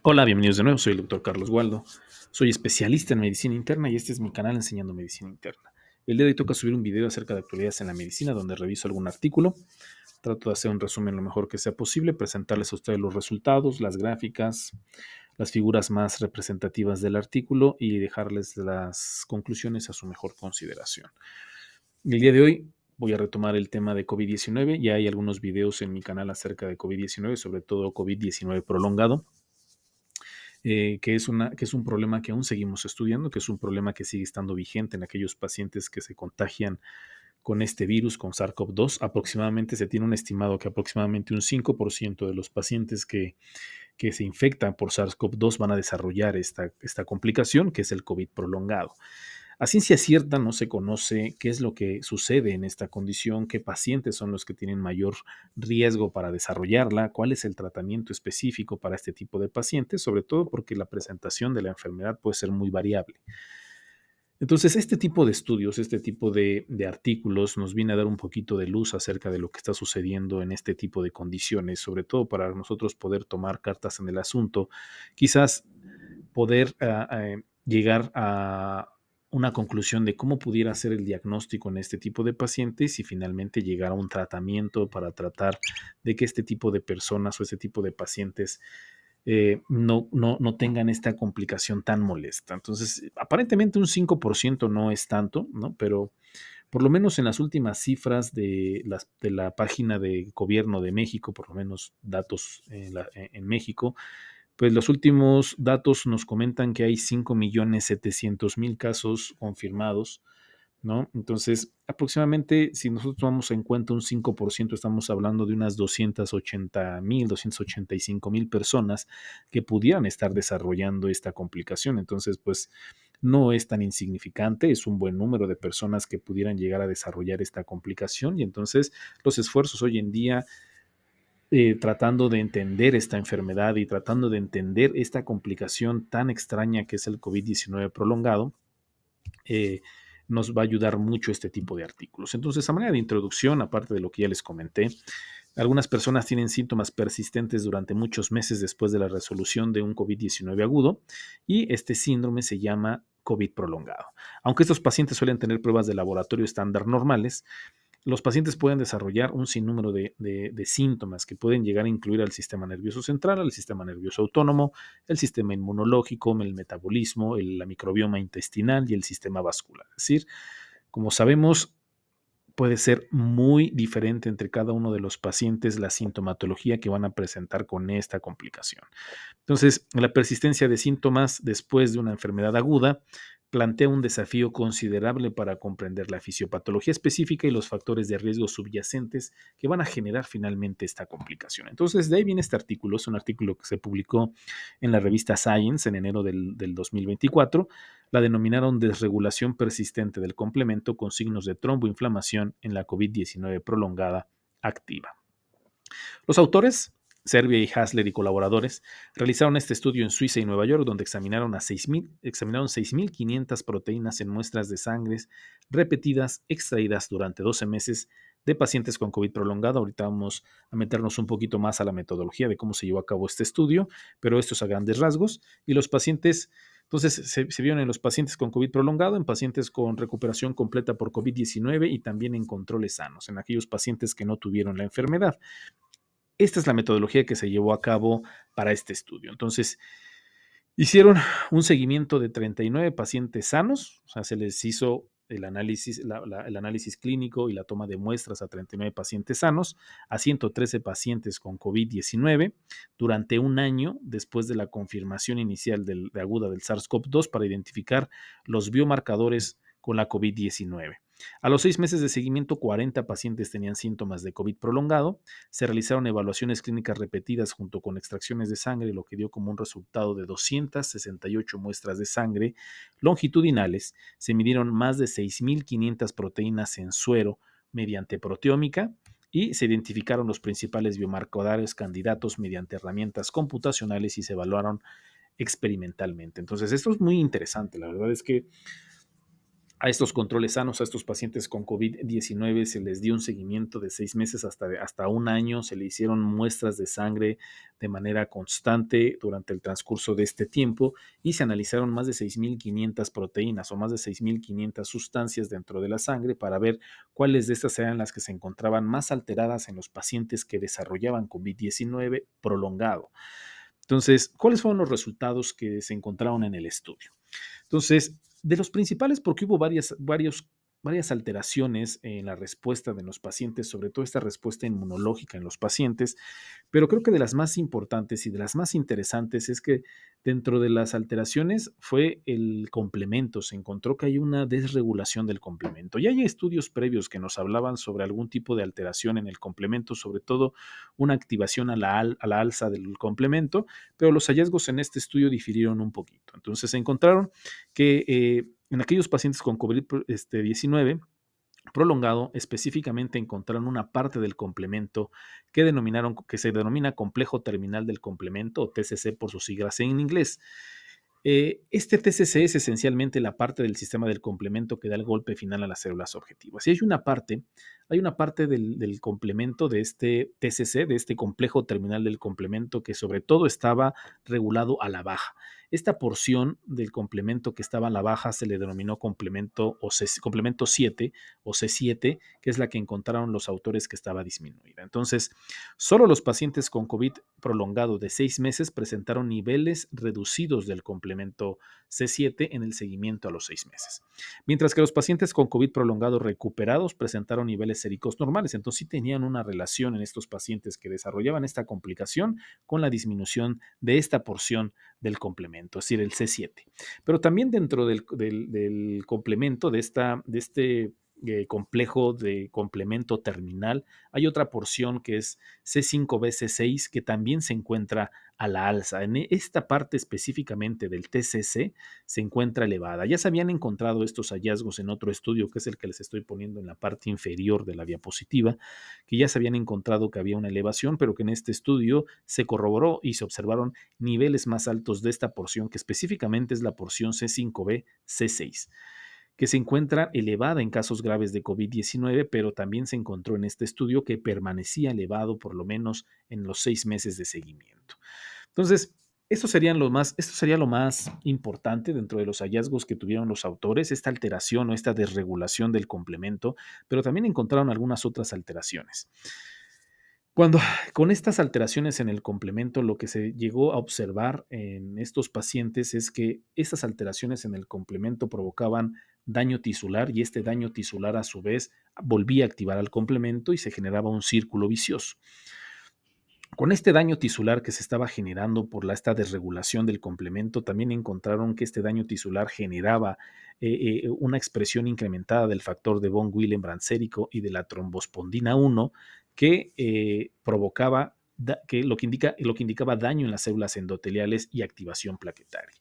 Hola, bienvenidos de nuevo. Soy el doctor Carlos Waldo. Soy especialista en medicina interna y este es mi canal enseñando medicina interna. El día de hoy toca subir un video acerca de actualidades en la medicina donde reviso algún artículo. Trato de hacer un resumen lo mejor que sea posible, presentarles a ustedes los resultados, las gráficas, las figuras más representativas del artículo y dejarles las conclusiones a su mejor consideración. El día de hoy voy a retomar el tema de COVID-19. Ya hay algunos videos en mi canal acerca de COVID-19, sobre todo COVID-19 prolongado. Que es un problema que aún seguimos estudiando, que es un problema que sigue estando vigente en aquellos pacientes que se contagian con este virus, con SARS-CoV-2. Aproximadamente se tiene un estimado que aproximadamente un 5% de los pacientes que se infectan por SARS-CoV-2 van a desarrollar esta complicación, que es el COVID prolongado. A ciencia cierta no se conoce qué es lo que sucede en esta condición, qué pacientes son los que tienen mayor riesgo para desarrollarla, cuál es el tratamiento específico para este tipo de pacientes, sobre todo porque la presentación de la enfermedad puede ser muy variable. Entonces, este tipo de estudios, este tipo de artículos nos viene a dar un poquito de luz acerca de lo que está sucediendo en este tipo de condiciones, sobre todo para nosotros poder tomar cartas en el asunto, quizás poder llegar a una conclusión de cómo pudiera ser el diagnóstico en este tipo de pacientes y finalmente llegar a un tratamiento para tratar de que este tipo de personas o este tipo de pacientes no tengan esta complicación tan molesta. Entonces, aparentemente un 5% no es tanto, ¿no? Pero por lo menos en las últimas cifras de la página de gobierno de México, por lo menos datos en México, pues los últimos datos nos comentan que hay 5.700.000 casos confirmados, ¿no? Entonces, aproximadamente, si nosotros tomamos en cuenta un 5%, estamos hablando de unas 280.000, 285.000 personas que pudieran estar desarrollando esta complicación. Entonces, pues no es tan insignificante, es un buen número de personas que pudieran llegar a desarrollar esta complicación y entonces los esfuerzos hoy en día tratando de entender esta enfermedad y tratando de entender esta complicación tan extraña que es el COVID-19 prolongado, eh, nos va a ayudar mucho este tipo de artículos. Entonces, a manera de introducción, aparte de lo que ya les comenté, algunas personas tienen síntomas persistentes durante muchos meses después de la resolución de un COVID-19 agudo y este síndrome se llama COVID prolongado. Aunque estos pacientes suelen tener pruebas de laboratorio estándar normales, los pacientes pueden desarrollar un sinnúmero de síntomas que pueden llegar a incluir al sistema nervioso central, al sistema nervioso autónomo, el sistema inmunológico, el metabolismo, la microbioma intestinal y el sistema vascular. Es decir, como sabemos, puede ser muy diferente entre cada uno de los pacientes la sintomatología que van a presentar con esta complicación. Entonces, la persistencia de síntomas después de una enfermedad aguda plantea un desafío considerable para comprender la fisiopatología específica y los factores de riesgo subyacentes que van a generar finalmente esta complicación. Entonces, de ahí viene este artículo. Es un artículo que se publicó en la revista Science en enero del 2024. La denominaron desregulación persistente del complemento con signos de tromboinflamación en la COVID-19 prolongada activa. Los autores, Serbia y Hasler y colaboradores, realizaron este estudio en Suiza y Nueva York, donde examinaron 6.500 proteínas en muestras de sangre repetidas extraídas durante 12 meses de pacientes con COVID prolongado. Ahorita vamos a meternos un poquito más a la metodología de cómo se llevó a cabo este estudio, pero esto es a grandes rasgos. Y los pacientes, entonces se vieron en los pacientes con COVID prolongado, en pacientes con recuperación completa por COVID-19 y también en controles sanos, en aquellos pacientes que no tuvieron la enfermedad. Esta es la metodología que se llevó a cabo para este estudio. Entonces, hicieron un seguimiento de 39 pacientes sanos, o sea, se les hizo el análisis clínico y la toma de muestras a 39 pacientes sanos, a 113 pacientes con COVID-19 durante un año después de la confirmación inicial de aguda del SARS-CoV-2 para identificar los biomarcadores con la COVID-19. A los 6 meses de seguimiento, 40 pacientes tenían síntomas de COVID prolongado. Se realizaron evaluaciones clínicas repetidas junto con extracciones de sangre, lo que dio como un resultado de 268 muestras de sangre longitudinales. Se midieron más de 6.500 proteínas en suero mediante proteómica y se identificaron los principales biomarcadores candidatos mediante herramientas computacionales y se evaluaron experimentalmente. Entonces, esto es muy interesante. La verdad es que A estos controles sanos, a estos pacientes con COVID-19 se les dio un seguimiento de 6 meses hasta un año, se le hicieron muestras de sangre de manera constante durante el transcurso de este tiempo y se analizaron más de 6.500 proteínas o más de 6.500 sustancias dentro de la sangre para ver cuáles de estas eran las que se encontraban más alteradas en los pacientes que desarrollaban COVID-19 prolongado. Entonces, ¿cuáles fueron los resultados que se encontraron en el estudio? Entonces, de los principales, porque hubo varias alteraciones en la respuesta de los pacientes, sobre todo esta respuesta inmunológica en los pacientes, pero creo que de las más importantes y de las más interesantes es que dentro de las alteraciones fue el complemento. Se encontró que hay una desregulación del complemento. Y hay estudios previos que nos hablaban sobre algún tipo de alteración en el complemento, sobre todo una activación a la alza del complemento, pero los hallazgos en este estudio difirieron un poquito. Entonces se encontraron que en aquellos pacientes con COVID-19 prolongado, específicamente encontraron una parte del complemento que se denomina complejo terminal del complemento, o TCC por sus siglas en inglés. Este TCC es esencialmente la parte del sistema del complemento que da el golpe final a las células objetivas. Y hay una parte del complemento de este TCC, de este complejo terminal del complemento, que sobre todo estaba regulado a la baja. Esta porción del complemento que estaba a la baja se le denominó complemento 7 o C7, que es la que encontraron los autores que estaba disminuida. Entonces, solo los pacientes con COVID prolongado de 6 meses presentaron niveles reducidos del complemento C7 en el seguimiento a los 6 meses. Mientras que los pacientes con COVID prolongado recuperados presentaron niveles séricos normales. Entonces sí tenían una relación en estos pacientes que desarrollaban esta complicación con la disminución de esta porción del complemento, es decir, el C7. Pero también dentro del complemento de este complejo de complemento terminal, hay otra porción que es C5BC6 que también se encuentra a la alza. En esta parte específicamente del TCC se encuentra elevada. Ya se habían encontrado estos hallazgos en otro estudio, que es el que les estoy poniendo en la parte inferior de la diapositiva, que ya se habían encontrado que había una elevación, pero que en este estudio se corroboró y se observaron niveles más altos de esta porción, que específicamente es la porción C5B-C6, que se encuentra elevada en casos graves de COVID-19, pero también se encontró en este estudio que permanecía elevado por lo menos en los 6 meses de seguimiento. Entonces, esto sería lo más importante dentro de los hallazgos que tuvieron los autores, esta alteración o esta desregulación del complemento, pero también encontraron algunas otras alteraciones. Cuando con estas alteraciones en el complemento, lo que se llegó a observar en estos pacientes es que estas alteraciones en el complemento provocaban daño tisular y este daño tisular a su vez volvía a activar al complemento y se generaba un círculo vicioso. Con este daño tisular que se estaba generando por esta desregulación del complemento, también encontraron que este daño tisular generaba una expresión incrementada del factor de von Willebrand-Sérico y de la trombospondina 1 que provocaba, lo que indicaba daño en las células endoteliales y activación plaquetaria.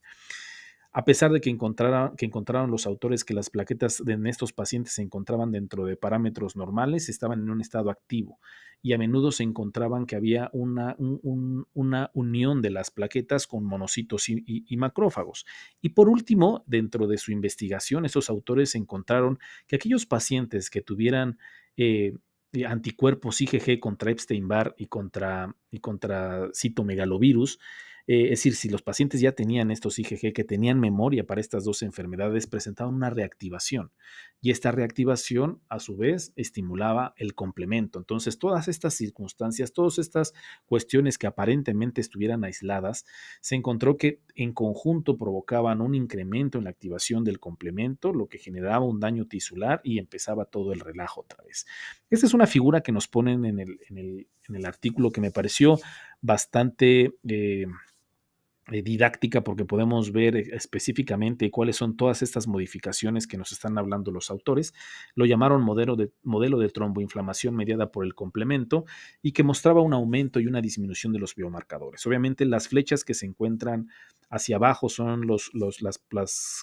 A pesar de que encontraron los autores que las plaquetas en estos pacientes se encontraban dentro de parámetros normales, estaban en un estado activo y a menudo se encontraban que había una unión de las plaquetas con monocitos y macrófagos. Y por último, dentro de su investigación, estos autores encontraron que aquellos pacientes que tuvieran anticuerpos IgG contra Epstein-Barr y contra citomegalovirus, es decir, si los pacientes ya tenían estos IgG, que tenían memoria para estas dos enfermedades, presentaban una reactivación. Y esta reactivación, a su vez, estimulaba el complemento. Entonces, todas estas circunstancias, todas estas cuestiones que aparentemente estuvieran aisladas, se encontró que en conjunto provocaban un incremento en la activación del complemento, lo que generaba un daño tisular y empezaba todo el relajo otra vez. Esta es una figura que nos ponen en el artículo que me pareció bastante didáctica porque podemos ver específicamente cuáles son todas estas modificaciones que nos están hablando los autores. Lo llamaron modelo de tromboinflamación mediada por el complemento y que mostraba un aumento y una disminución de los biomarcadores. Obviamente las flechas que se encuentran hacia abajo son las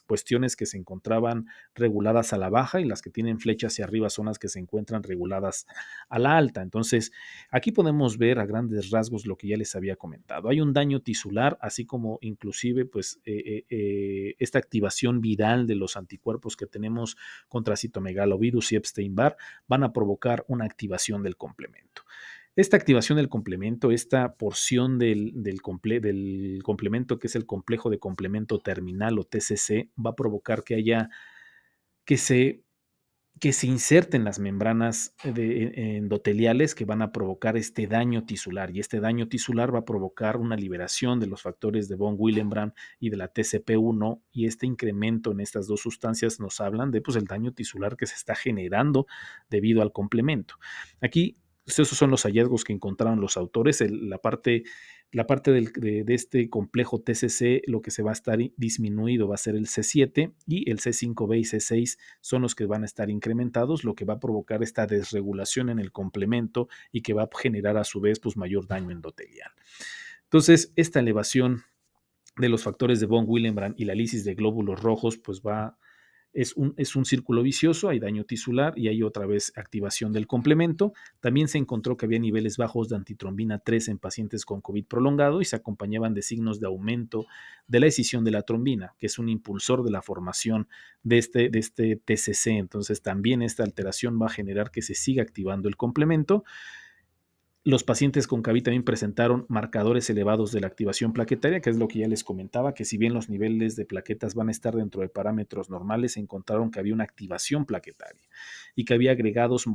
cuestiones que se encontraban reguladas a la baja y las que tienen flecha hacia arriba son las que se encuentran reguladas a la alta. Entonces, aquí podemos ver a grandes rasgos lo que ya les había comentado. Hay un daño tisular, así como inclusive pues esta activación viral de los anticuerpos que tenemos contra citomegalovirus y Epstein-Barr van a provocar una activación del complemento. Esta activación del complemento, esta porción del complemento que es el complejo de complemento terminal o TCC, va a provocar que haya que se que se inserten las membranas endoteliales que van a provocar este daño tisular y este daño tisular va a provocar una liberación de los factores de von Willebrand y de la TCP1 y este incremento en estas dos sustancias nos hablan de pues, el daño tisular que se está generando debido al complemento. Aquí pues, esos son los hallazgos que encontraron los autores, la parte de este complejo TCC, lo que se va a estar disminuido va a ser el C7 y el C5b y C6 son los que van a estar incrementados, lo que va a provocar esta desregulación en el complemento y que va a generar a su vez pues, mayor daño endotelial. Entonces, esta elevación de los factores de von Willebrand y la lisis de glóbulos rojos pues es un círculo vicioso, hay daño tisular y hay otra vez activación del complemento. También se encontró que había niveles bajos de antitrombina 3 en pacientes con COVID prolongado y se acompañaban de signos de aumento de la escisión de la trombina, que es un impulsor de la formación de este TCC. Entonces también esta alteración va a generar que se siga activando el complemento. Los pacientes con COVID también presentaron marcadores elevados de la activación plaquetaria, que es lo que ya les comentaba, que si bien los niveles de plaquetas van a estar dentro de parámetros normales, se encontraron que había una activación plaquetaria y que había agregados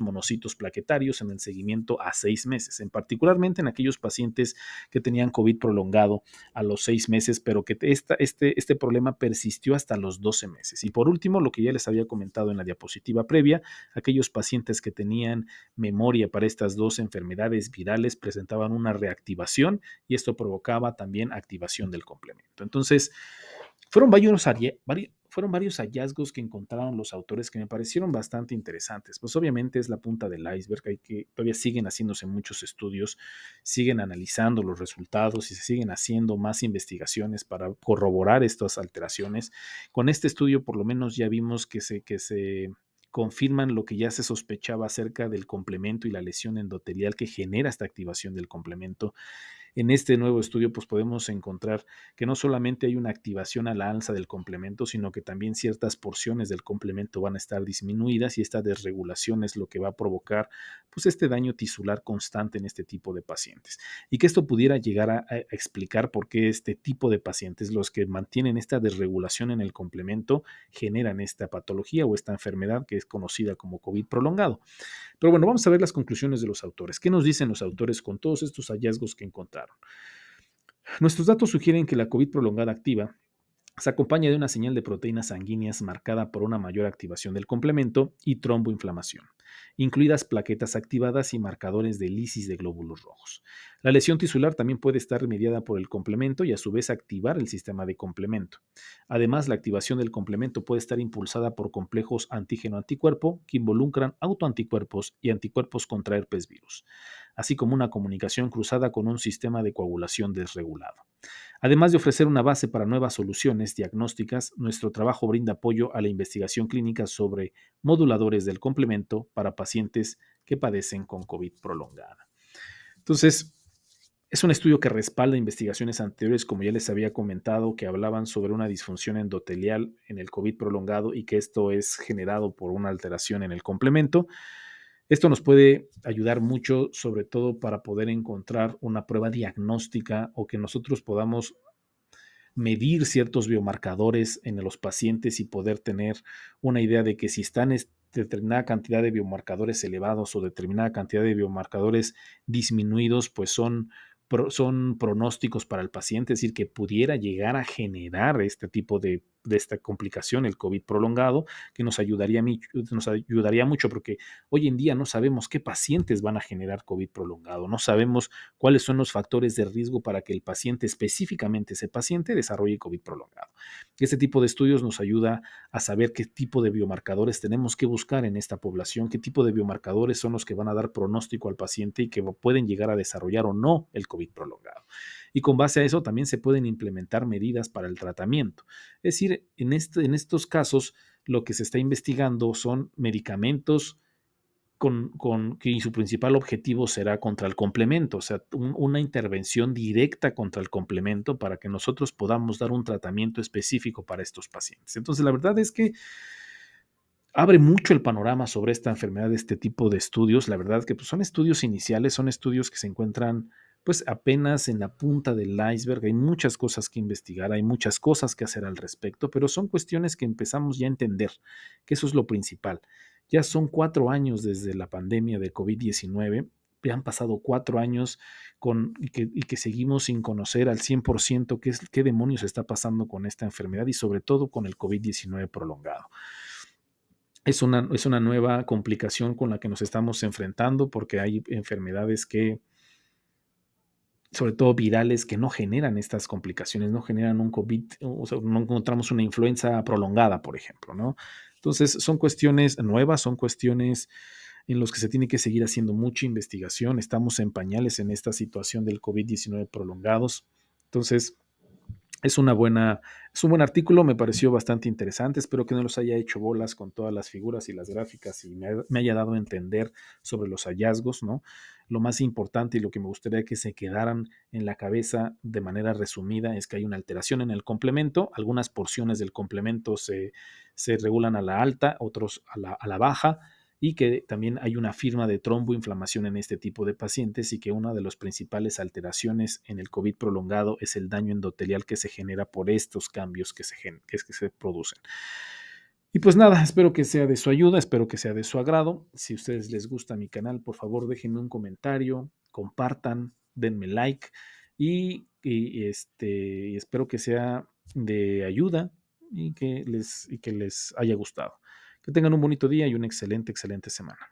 monocitos plaquetarios en el seguimiento a 6 meses, en particularmente en aquellos pacientes que tenían COVID prolongado a los 6 meses, pero que este problema persistió hasta los 12 meses. Y por último, lo que ya les había comentado en la diapositiva previa, aquellos pacientes que tenían memoria para estas dos enfermedades virales presentaban una reactivación y esto provocaba también activación del complemento. Entonces, fueron varios hallazgos que encontraron los autores que me parecieron bastante interesantes. Pues obviamente es la punta del iceberg, todavía siguen haciéndose muchos estudios, siguen analizando los resultados y se siguen haciendo más investigaciones para corroborar estas alteraciones. Con este estudio por lo menos ya vimos que se confirman lo que ya se sospechaba acerca del complemento y la lesión endotelial que genera esta activación del complemento. En este nuevo estudio, pues podemos encontrar que no solamente hay una activación a la alza del complemento, sino que también ciertas porciones del complemento van a estar disminuidas y esta desregulación es lo que va a provocar pues este daño tisular constante en este tipo de pacientes. Y que esto pudiera llegar a explicar por qué este tipo de pacientes, los que mantienen esta desregulación en el complemento, generan esta patología o esta enfermedad que es conocida como COVID prolongado. Pero bueno, vamos a ver las conclusiones de los autores. ¿Qué nos dicen los autores con todos estos hallazgos que encontraron? Nuestros datos sugieren que la COVID prolongada activa se acompaña de una señal de proteínas sanguíneas marcada por una mayor activación del complemento y tromboinflamación, incluidas plaquetas activadas y marcadores de lisis de glóbulos rojos. La lesión tisular también puede estar mediada por el complemento y a su vez activar el sistema de complemento. Además, la activación del complemento puede estar impulsada por complejos antígeno-anticuerpo que involucran autoanticuerpos y anticuerpos contra herpes virus, así como una comunicación cruzada con un sistema de coagulación desregulado. Además de ofrecer una base para nuevas soluciones diagnósticas, nuestro trabajo brinda apoyo a la investigación clínica sobre moduladores del complemento para pacientes que padecen con COVID prolongada. Entonces, es un estudio que respalda investigaciones anteriores, como ya les había comentado, que hablaban sobre una disfunción endotelial en el COVID prolongado y que esto es generado por una alteración en el complemento. Esto nos puede ayudar mucho, sobre todo para poder encontrar una prueba diagnóstica o que nosotros podamos medir ciertos biomarcadores en los pacientes y poder tener una idea de que si están determinada cantidad de biomarcadores elevados o determinada cantidad de biomarcadores disminuidos, pues son pronósticos para el paciente, es decir, que pudiera llegar a generar este tipo de esta complicación, el COVID prolongado, que nos ayudaría mucho porque hoy en día no sabemos qué pacientes van a generar COVID prolongado, no sabemos cuáles son los factores de riesgo para que el paciente, específicamente ese paciente, desarrolle COVID prolongado. Este tipo de estudios nos ayuda a saber qué tipo de biomarcadores tenemos que buscar en esta población, qué tipo de biomarcadores son los que van a dar pronóstico al paciente y que pueden llegar a desarrollar o no el COVID prolongado. y con base a eso también se pueden implementar medidas para el tratamiento. Es decir, en estos casos lo que se está investigando son medicamentos y su principal objetivo será contra el complemento, o sea, una intervención directa contra el complemento para que nosotros podamos dar un tratamiento específico para estos pacientes. Entonces, la verdad es que abre mucho el panorama sobre esta enfermedad, de este tipo de estudios. La verdad que pues, son estudios iniciales, son estudios que se encuentran pues apenas en la punta del iceberg. Hay muchas cosas que investigar, hay muchas cosas que hacer al respecto, pero son cuestiones que empezamos ya a entender, que eso es lo principal. Ya son 4 años desde la pandemia de COVID-19, ya han pasado 4 años y que seguimos sin conocer al 100% qué demonios está pasando con esta enfermedad y sobre todo con el COVID-19 prolongado. Es una nueva complicación con la que nos estamos enfrentando porque hay enfermedades que, sobre todo virales, que no generan estas complicaciones, no generan un COVID, o sea, no encontramos una influenza prolongada, por ejemplo, ¿no? Entonces, son cuestiones nuevas, son cuestiones en las que se tiene que seguir haciendo mucha investigación. Estamos en pañales en esta situación del COVID-19 prolongados. Entonces, es un buen artículo, me pareció bastante interesante. Espero que no los haya hecho bolas con todas las figuras y las gráficas y me haya dado a entender sobre los hallazgos, ¿no? Lo más importante y lo que me gustaría que se quedaran en la cabeza de manera resumida es que hay una alteración en el complemento. Algunas porciones del complemento se regulan a la alta, otros a la baja, y que también hay una firma de tromboinflamación en este tipo de pacientes y que una de las principales alteraciones en el COVID prolongado es el daño endotelial que se genera por estos cambios que se producen. Y pues nada, espero que sea de su ayuda, espero que sea de su agrado. Si a ustedes les gusta mi canal, por favor déjenme un comentario, compartan, denme like y espero que sea de ayuda y que les haya gustado. Que tengan un bonito día y una excelente, excelente semana.